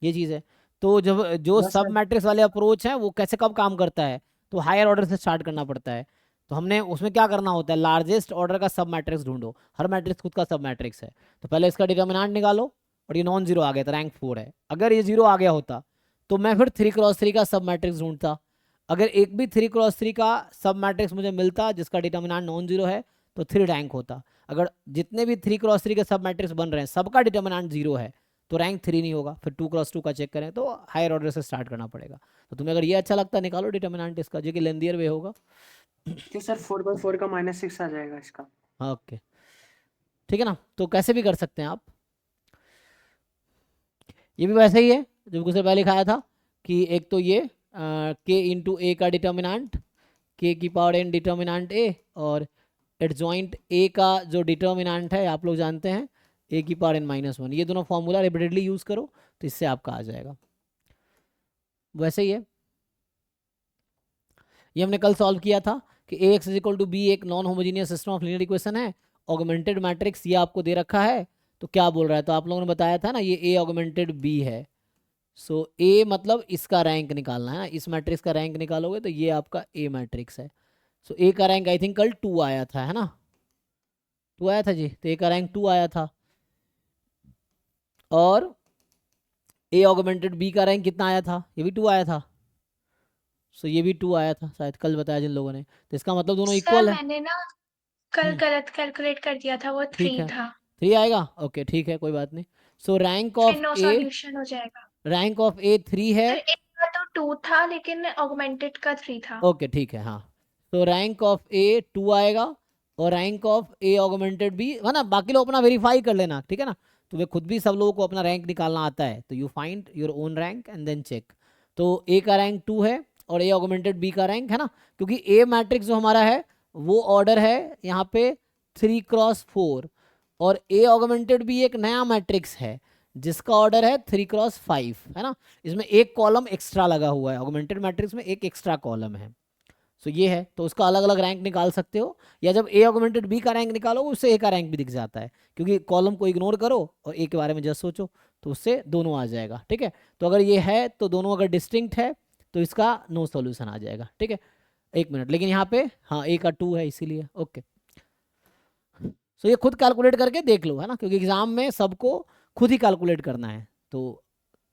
ये चीज़ है। तो जब जो बस सब सर। मैट्रिक्स वाले अप्रोच है वो कैसे कब काम करता है, तो हायर ऑर्डर से स्टार्ट करना पड़ता है। तो हमने उसमें क्या करना होता है, लार्जेस्ट ऑर्डर का सब मैट्रिक्स ढूंढो, हर मैट्रिक्स खुद का सब मैट्रिक्स है। तो पहले इसका डिटर्मिनेंट निकालो, और ये नॉन जीरो आ गया, तो रैंक 4 है। अगर ये जीरो आ गया होता तो मैं फिर 3x3 का सब मैट्रिक्स ढूंढता। अगर एक भी 3x3 का सब मैट्रिक्स मुझे मिलता जिसका डिटर्मिनेंट नॉन जीरो है, तो 3 रैंक होता। अगर जितने भी 3x3 के सब मैट्रिक्स बन रहे हैं सबका डिटर्मिनेंट जीरो है, तो रैंक 3 नहीं होगा। फिर 2x2 का चेक करें तो हायर ऑर्डर से स्टार्ट करना पड़ेगा। तो तुम्हें अगर ये अच्छा लगता है निकालो डिटर्मिनेंट इसका, जो कि लेंदियर वे होगा। क्यों सर, 4/4 का -6 आ जाएगा इसका। हाँ ओके, ठीक है ना। तो कैसे भी कर सकते हैं आप। ये भी वैसे ही है जो कुछ पहले लिखाया था, कि एक तो ये के इंटू ए का डिटर्मिनेंट, के की पावर n डिटर्मिनेंट ए, और एडजॉइंट ए का जो डिटर्मिनेंट है आप लोग जानते हैं ए की पावर n-1। ये दोनों फॉर्मूला रिपीटेडली यूज़ करो तो इससे आपका आ जाएगा। वैसे ही है, ये हमने कल सॉल्व किया था कि ax is equal to b एक non homogeneous system of linear equation है, ऑगमेंटेड मैट्रिक्स ये आपको दे रखा है। तो क्या बोल रहा है, तो आप लोगों ने बताया था ना ये a ऑगमेंटेड b है। सो a मतलब इसका रैंक निकालना है ना, इस मैट्रिक्स का रैंक निकालोगे तो ये आपका a मैट्रिक्स है। सो a का रैंक आई थिंक कल 2 आया था, है ना, 2 आया था जी, तो a का रैंक 2 आया था। और a ऑगमेंटेड b का रैंक कितना आया था, ये भी 2 आया था। सो ये भी 2 आया था शायद, कल बताया जिन लोगों ने। तो इसका मतलब दोनों सर इक्वल है। मैंने ना कल गलत कैलकुलेट कर दिया था, वो ठीक 3 है, था। 3 आएगा, ओके ठीक है, कोई बात नहीं। सो रैंक फिर ऑफ नो ए, सॉल्यूशन हो जाएगा। रैंक ऑफ ए 3 है। सर एक का तो 2 था लेकिन ऑगमेंटेड का 3 था। ओके ठीक है, हाँ। तो रैंक ऑफ ए 2 आएगा, और rank of A augmented B है ना। बाकी लोग अपना वेरीफाई कर लेना, ठीक है ना। तुम्हें खुद भी सब लोगों को अपना रैंक निकालना आता है, तो you find your own rank and then check. तो ए का रैंक 2 है और ए ऑगमेंटेड बी का रैंक है ना, क्योंकि ए मैट्रिक्स जो हमारा है वो ऑर्डर है यहाँ पे 3x4, और ए ऑगमेंटेड बी एक नया मैट्रिक्स है जिसका ऑर्डर है 3x5, है ना। इसमें एक कॉलम एक्स्ट्रा लगा हुआ है, ऑगमेंटेड मैट्रिक्स में एक एक्स्ट्रा कॉलम है। सो ये है, तो उसका अलग अलग रैंक निकाल सकते हो, या जब ए ऑगमेंटेड बी का रैंक निकालो उससे ए का रैंक भी दिख जाता है, क्योंकि कॉलम को इग्नोर करो और ए के बारे में जस्ट सोचो, तो उससे दोनों आ जाएगा, ठीक है। तो अगर ये है तो दोनों अगर डिस्टिंक्ट है तो इसका नो सॉल्यूशन आ जाएगा, ठीक है। एक मिनट, लेकिन यहाँ पे हाँ ए का 2 है इसीलिए, ओके। सो ये खुद कैलकुलेट करके देख लो, है ना, क्योंकि एग्जाम में सबको खुद ही कैलकुलेट करना है। तो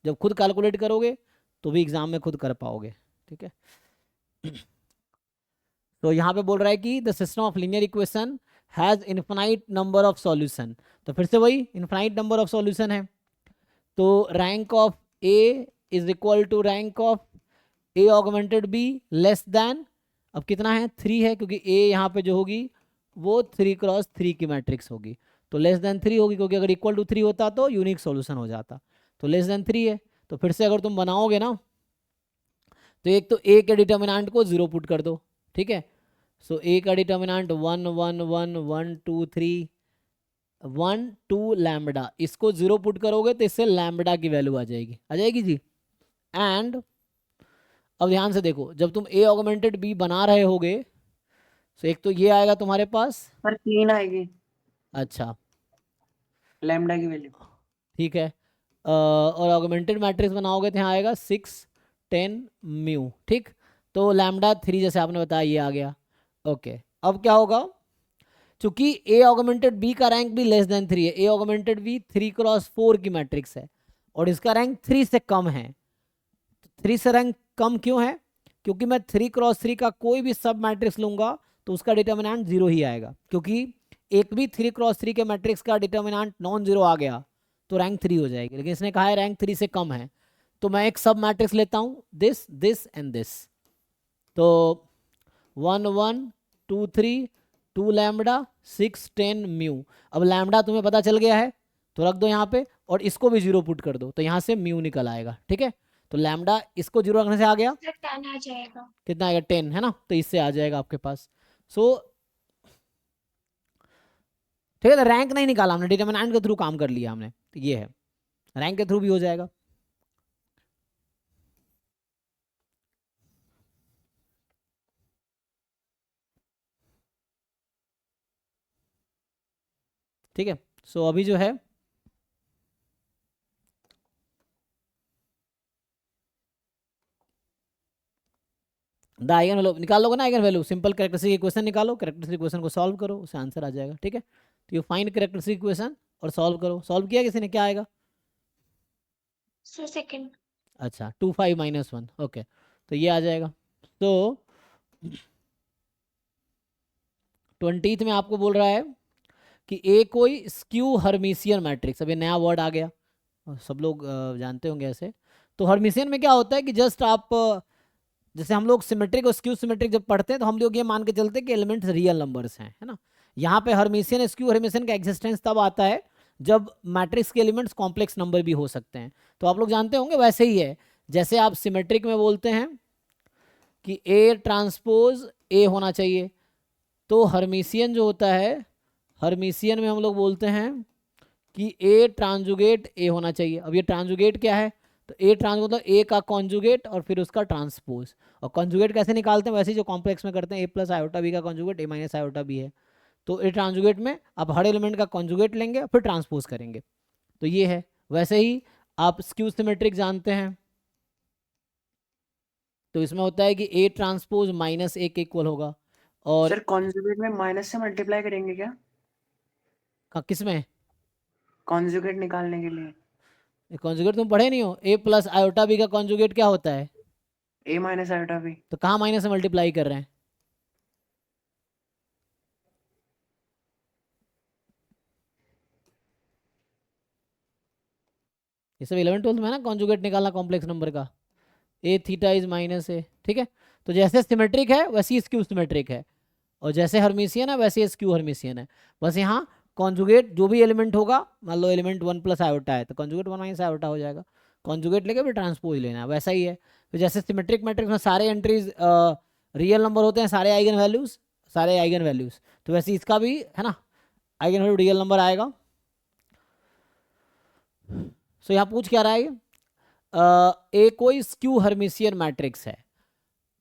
जब खुद कैलकुलेट करोगे तो भी एग्जाम में खुद कर पाओगे, ठीक है। तो यहाँ पे बोल रहा है कि the system of linear equation has infinite number of solution. तो फिर से वही इन्फिनाइट नंबर ऑफ सॉल्यूशन है। तो rank of A is equal to rank of A augmented B less than, अब कितना है 3 है, क्योंकि ए यहाँ पे जो होगी वो 3x3 की मैट्रिक्स होगी, तो लेस देन 3 होगी, क्योंकि अगर इक्वल टू 3 होता तो यूनिक सॉल्यूशन हो जाता। तो लेस देन 3 है। तो फिर से अगर तुम बनाओगे ना, तो एक तो ए के डिटर्मिनेंट को 0 पुट कर दो, ठीक है। सो ए का डिटर्मिनेंट 1 1 1 1 2 3 1 2 लैम्बडा, इसको 0 पुट करोगे तो इससे लैम्बडा की वैल्यू आ जाएगी, आ जाएगी जी। एंड अब ध्यान से देखो, जब तुम ए ऑगमेंटेड बी बना रहे होगे, तो एक तो ये आएगा तुम्हारे पास, पर 3 आएगी अच्छा लैम्बडा की वैल्यू। ठीक है। और ऑगमेंटेड मैट्रिक्स बनाओगे तो यहाँ आएगा 6 10 म्यू, ठीक। तो लैम्डा 3 जैसे आपने बताया ये आ गया। ओके, अब क्या होगा, चूंकि ए ऑगमेंटेड बी का रैंक भी लेस देन 3 है, ए ऑगमेंटेड बी 3x4 की मैट्रिक्स है और इसका रैंक 3 से कम है। 3 से रैंक कम क्यों है, क्योंकि मैं 3x3 का कोई भी सब मैट्रिक्स लूंगा तो उसका डिटर्मिनेंट 0 ही आएगा, क्योंकि एक भी 3x3 के मैट्रिक्स का डिटर्मिनेंट नॉन जीरो आ गया तो रैंक 3 हो जाएगी, लेकिन इसने कहा है रैंक 3 से कम है। तो मैं एक सब मैट्रिक्स लेता हूँ, दिस दिस एंड दिस। तो 1 1 2 3 2 लैम्डा 6 10 म्यू। अब लैम्डा तुम्हें पता चल गया है तो रख दो यहाँ पे और इसको भी 0 पुट कर दो, तो यहाँ से म्यू निकल आएगा, ठीक है। तो लैम्डा इसको 0 रखने से आ गया, सर 10 आ जाएगा। कितना आएगा 10 है ना, तो इससे आ जाएगा आपके पास। सो ठीक है, तो रैंक नहीं निकाला हमने, डिटरमिनेंट के थ्रू काम कर लिया हमने, तो ये है, रैंक के थ्रू भी हो जाएगा। ठीक है, सो अभी जो है द आइगन वैल्यू निकाल लोगे ना, eigen value simple characteristic equation निकालो, कैरेक्टरिस्टिक इक्वेशन को सॉल्व करो, उससे आंसर आ जाएगा, ठीक है। तो ये फाइंड कैरेक्टरिस्टिक इक्वेशन और सॉल्व करो, सॉल्व किया किसी ने, क्या आएगा? Sir second. अच्छा 2 5 -1, ओके, तो ये आ जाएगा। तो 20th में आपको बोल रहा है कि ए कोई स्क्यू हर्मिशियन मैट्रिक्स, अब ये नया वर्ड आ गया और सब लोग जानते होंगे ऐसे। तो हर्मिशियन में क्या होता है कि जस्ट आप जैसे हम लोग सिमेट्रिक और स्क्यू सिमेट्रिक जब पढ़ते हैं तो हम लोग ये मान के चलते हैं कि एलिमेंट्स रियल नंबर्स हैं, है ना। यहाँ पे हर्मिशियन स्क्यू हर्मिशियन का एग्जिस्टेंस तब आता है जब मैट्रिक्स के एलिमेंट्स कॉम्प्लेक्स नंबर भी हो सकते हैं। तो आप लोग जानते होंगे वैसे ही है, जैसे आप सिमेट्रिक में बोलते हैं कि ए ट्रांसपोज ए होना चाहिए, तो हर्मिशियन जो होता है, हर्मिशियन में हम लोग बोलते हैं कि ए ट्रांजुगेट ए होना चाहिए। अब ये ट्रांजुगेट क्या है, तो ए ट्रांस मतलब ए का कॉन्जुगेट और फिर उसका ट्रांसपोज। और कॉन्जुगेट कैसे निकालते हैं, वैसे ही जो कॉम्प्लेक्स में करते हैं, ए प्लस आयोटा बी का कॉन्जुगेट ए माइनस आयोटा बी है। तो ए ट्रांजुगेट में आप हर एलिमेंट का कॉन्जुगेट लेंगे फिर ट्रांसपोज करेंगे, तो ये है। वैसे ही आप स्क्यू सिमेट्रिक जानते हैं, तो इसमें होता है कि ए ट्रांसपोज माइनस ए के इक्वल होगा। और सर कॉन्जुगेट में माइनस से मल्टीप्लाई करेंगे क्या, किस में कॉन्जुगेट निकालने के लिए? कॉन्जुगेट तुम पढ़े नहीं हो, ए प्लस आयोटा बी का कॉन्जुगेट क्या होता है, ए माइनस आयोटा बी। तो कहाँ माइनस से मल्टीप्लाई कर रहे हैं? ये सब 11 12 में है ना, कॉन्जुगेट निकालना कॉम्प्लेक्स नंबर का। ए थीटा इज माइनस ए, ठीक है। तो जैसे सिमेट्रिक है वैसे ही स्क्यू सिमेट्रिक है, और जैसे हर्मिशियन है वैसे स्क्यू हर्मिशियन है। बस यहाँ कॉन्जुगेट जो भी एलिमेंट होगा, मान लो एलिमेंट 1 प्लस आयोटा है तो कॉन्जुगेट 1 माइनस आयोटा हो जाएगा, कॉन्जुगेट लेके फिर ट्रांसपोज लेना है, वैसा ही है। तो जैसे सिमेट्रिक मैट्रिक्स में सारे एंट्रीज रियल नंबर होते हैं, सारे आइगन वैल्यूज, सारे आइगन वैल्यूज, तो वैसे इसका भी है ना, आइगन वैल्यू रियल नंबर आएगा। सो यहाँ पूछ क्या रहा है, ए कोई स्क्यू हर्मिशियन मैट्रिक्स है,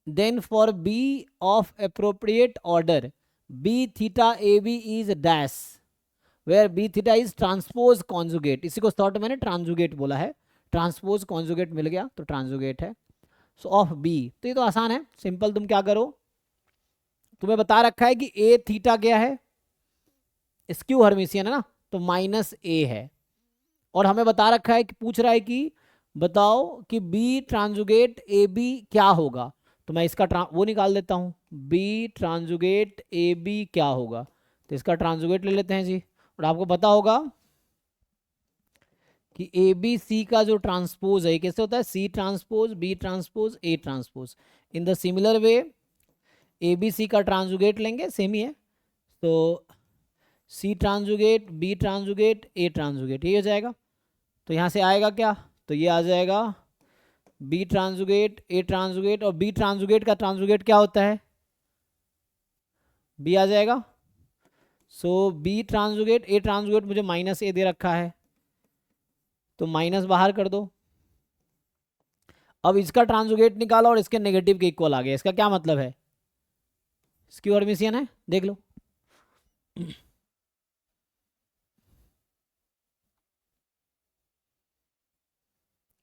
then for B of appropriate order B theta A B is dash where B theta is transpose conjugate, इसी को शॉर्ट मैंने ट्रांजुगेट बोला है, ट्रांसपोज कॉन्जुगेट मिल गया तो ट्रांजुगेट है। सो ऑफ बी, तो ये तो आसान है, सिंपल, तुम क्या करो, तुम्हें बता रखा है कि ए थीटा क्या है, स्क्यू हर्मिशियन है ना, तो माइनस ए है, और हमें बता रखा है कि पूछ रहा है कि बताओ कि बी ट्रांजुगेट ए बी क्या होगा, तो मैं इसका वो निकाल देता हूँ, बी ट्रांजुगेट ए बी क्या होगा, तो इसका ट्रांजुगेट ले लेते हैं जी। और आपको पता होगा कि ए बी सी का जो ट्रांसपोज है कैसे होता है, C transpose B transpose A transpose. In the similar way A B C का ट्रांजुगेट लेंगे, सेम ही है, तो सी ट्रांजुगेट बी ट्रांजुगेट ए ट्रांजुगेट, ये हो जाएगा। तो यहाँ से आएगा क्या, तो ये आ जाएगा बी ट्रांजुगेट ए ट्रांजुगेट, और बी ट्रांजुगेट का ट्रांजुगेट क्या होता है, बी आ जाएगा। सो बी ट्रांजुगेट ए ट्रांजुगेट मुझे माइनस ए दे रखा है, तो माइनस बाहर कर दो। अब इसका ट्रांजुगेट निकाला और इसके नेगेटिव के इक्वल आ गया, इसका क्या मतलब है, स्क्यू हर्मिशियन है, देख लो।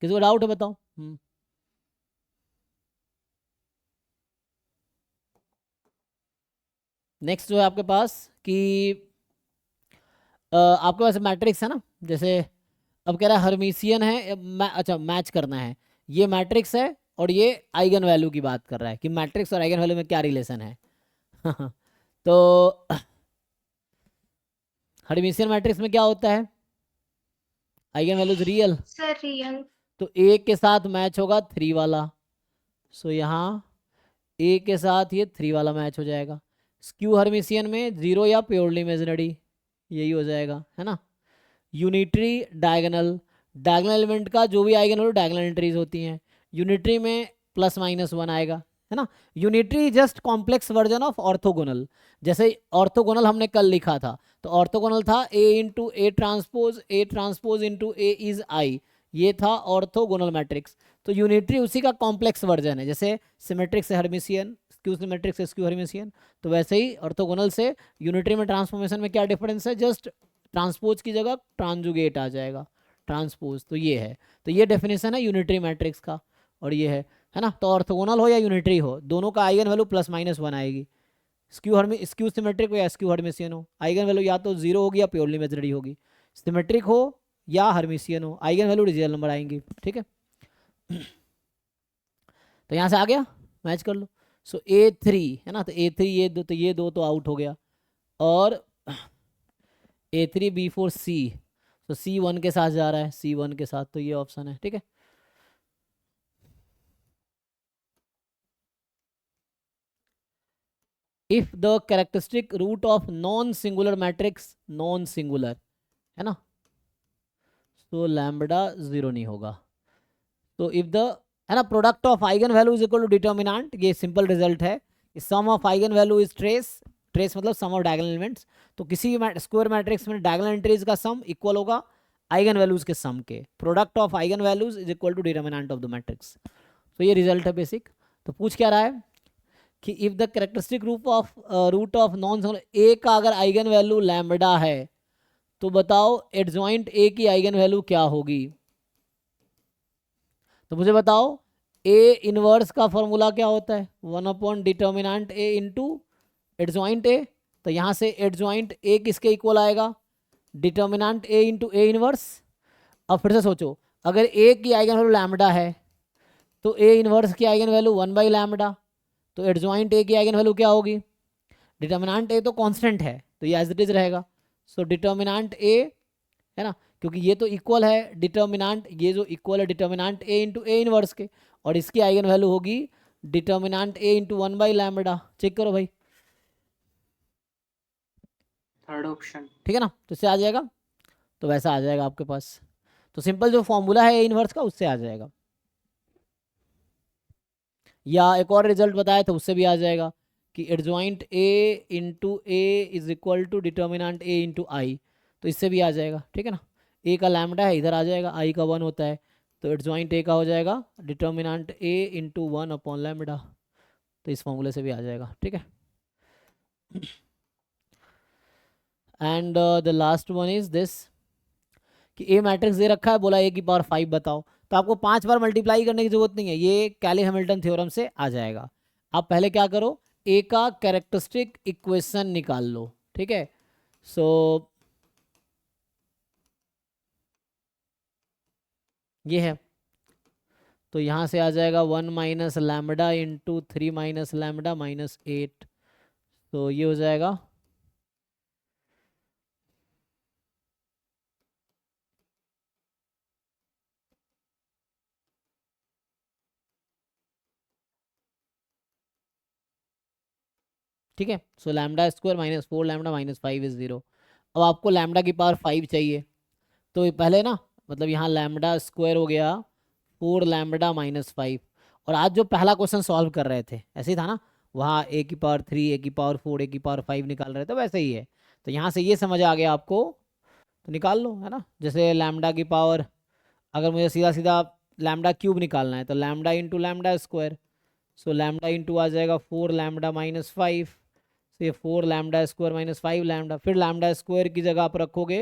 किसी को डाउट है बताओ। नेक्स्ट जो है आपके पास कि आपके पास मैट्रिक्स है ना, जैसे अब कह रहा है हर्मिशियन है, अच्छा मैच करना है, ये मैट्रिक्स है और ये आइगन वैल्यू की बात कर रहा है कि मैट्रिक्स और आइगन वैल्यू में क्या रिलेशन है। तो हर्मिशियन मैट्रिक्स में क्या होता है, eigen values real, sir real. तो ए के साथ मैच होगा 3 वाला, सो यहाँ ए के साथ ये 3 वाला मैच हो जाएगा। स्क्यू हर्मिशियन में 0 या प्योरली इमेजिनरी, यही हो जाएगा, है ना। यूनिटरी डायगोनल, डायगोनल एलिमेंट का जो भी आइगन वैल्यू डायगोनल एंट्रीज होती हैं, यूनिटरी में +-1 आएगा, है ना। Unitary just complex version of orthogonal, जैसे ऑर्थोगोनल हमने कल लिखा था, तो ऑर्थोगोनल था A transpose into A is I, ये था ऑर्थोगोनल मैट्रिक्स। तो यूनिटरी उसी का कॉम्प्लेक्स वर्जन है, जैसे सिमेट्रिक से हर्मिशियन, स्क्यू सिमेट्रिक से स्क्यू हर्मिशियन, तो वैसे ही ऑर्थोगोनल से यूनिटरी में ट्रांसफॉर्मेशन में क्या डिफरेंस है, जस्ट ट्रांसपोज की जगह ट्रांजुगेट आ जाएगा, ट्रांसपोज, तो ये है। तो ये डेफिनेशन है यूनिटरी मैट्रिक्स का, और ये है ना। तो ऑर्थोगोनल हो या यूनिटरी हो, दोनों का आइगन वैल्यू +-1 आएगी। स्क्यू सिमेट्रिक हो या स्क्यू हर्मिशियन हो, आइगन वैल्यू या तो 0 होगी या प्योरली इमेजिनरी होगी। सिमेट्रिक हो या हर्मिशियन हो, आइगन वैल्यू रियल नंबर आएंगी, ठीक है। तो यहाँ से आ गया, मैच कर लो। सो A3 है ना, तो A3 ये दो तो आउट हो गया, और A3 B4 C, तो C1 के साथ जा रहा है, C1 के साथ, तो ये ऑप्शन है, ठीक है। If the characteristic root of non singular matrix, non singular है ना, तो लैम्बडा 0 नहीं होगा। तो इफ द, है ना, product of eigen value is equal to determinant, ये सिंपल रिजल्ट है। Sum of eigen value is trace, trace मतलब सम ऑफ डायगोनल एलिमेंट्स, तो किसी भी स्क्वायर मैट्रिक्स में डायगोनल एंट्रीज का सम इक्वल होगा आइगन वैल्यूज के सम के। Product of eigen values is equal to determinant of the matrix, तो ये रिजल्ट है बेसिक। तो पूछ क्या रहा है कि if the characteristic root of non singular A का अगर आइगन वैल्यू लैम्बडा है, तो बताओ एडजॉइंट ए की आइगन वैल्यू क्या होगी। तो मुझे बताओ ए इनवर्स का फॉर्मूला क्या होता है, 1/डिटर्मिनेंट ए इंटू एडजॉइंट ए। तो यहाँ से एडजॉइंट ए किसके इक्वल आएगा, determinant A into A inverse. अब फिर से सोचो, अगर ए की आइगन वैल्यू लैम्बडा है, तो ए इनवर्स की आइगन वैल्यू 1/λ, तो एडजॉइंट ए की आइगन वैल्यू क्या होगी, डिटर्मिनेंट ए तो कांस्टेंट है, तो ये एज इट इज रहेगा। सो डिटर्मिनेंट ए, है ना, क्योंकि ये तो इक्वल है डिटर्मिनेंट, ये जो इक्वल है determinant A into A inverse के, और इसकी आइगन वैल्यू होगी डिटर्मिनेंट ए इंटू 1/λ। चेक करो भाई, थर्ड ऑप्शन, ठीक है ना, तो इससे आ जाएगा, तो वैसा आ जाएगा आपके पास। तो सिंपल जो फॉर्मूला है ए इनवर्स का, उससे आ जाएगा, या एक और रिजल्ट बताया था उससे भी आ जाएगा कि adjoint A into A is equal to determinant A into I, तो इससे भी आ जाएगा, ठीक है ना। ए का लैम्बडा है, इधर आ जाएगा, आई का 1 होता है, तो एडजॉइंट ए का हो जाएगा डिटर्मिनेंट ए इंटू 1/λ, तो इस फॉर्मूले से भी आ जाएगा, ठीक है। And the last one is this कि ए मैट्रिक्स दे रखा है, बोला ए की पावर 5 बताओ, तो आपको 5 बार मल्टीप्लाई करने की जरूरत नहीं है, ये कैली हैमिल्टन थ्योरम से आ जाएगा। आप पहले क्या करो, ए का कैरेक्टरिस्टिक इक्वेशन निकाल लो, ठीक है। सो ये है, तो यहाँ से आ जाएगा 1 - λ इंटू 3 - λ -8, तो ये हो जाएगा ठीक है। So lambda square -4λ -5 is 0। अब आपको लैम्डा की पावर 5 चाहिए, तो पहले ना, मतलब यहाँ लैम्डा स्क्वायर हो गया 4λ -5, और आज जो पहला क्वेश्चन सॉल्व कर रहे थे ऐसे ही था ना, वहाँ ए की पावर 3, ए की पावर 4, ए की पावर 5 निकाल रहे थे, वैसे ही है। तो यहाँ से ये समझ आ गया आपको, तो निकाल लो, है ना। जैसे लैम्डा की पावर, अगर मुझे सीधा सीधा लैम्डा क्यूब निकालना है, तो lambda into lambda square, so lambda into आ जाएगा 4λ -5, से 4λ स्क्वायर -5λ, फिर लैम्डा स्क्वायर की जगह आप रखोगे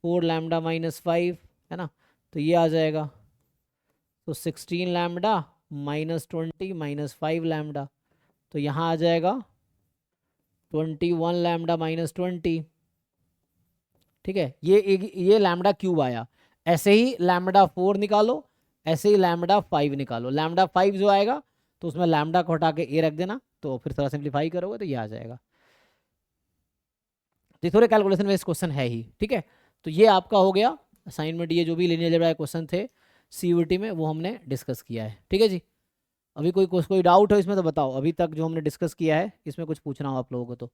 4λ -5, है ना, तो ये आ जाएगा तो 16 लैम्डा माइनस 20 माइनस 5 लैम्डा, तो यहाँ आ जाएगा 21 लैम्डा माइनस 20। ठीक है, ये लैम्डा क्यूब आया। ऐसे ही लैम्डा 4 निकालो, ऐसे ही लैम्डा 5 निकालो। लैम्डा 5 जो आएगा तो उसमें लैम्डा को हटा के ए रख देना, तो फिर थोड़ा सिंप्लीफाई करोगे तो ये आ जाएगा। तो थोड़े कैलकुलेशन में इस क्वेश्चन है ही। ठीक है, तो ये आपका हो गया असाइनमेंट। ये जो भी लीनियर अलजेब्रा क्वेश्चन थे सीयूईटी में वो हमने डिस्कस किया है। ठीक है जी, अभी कोई डाउट हो इसमें तो बताओ, अभी तक जो हमने डिस्कस किया है इसमें कुछ पूछना हो आप लोगों को तो।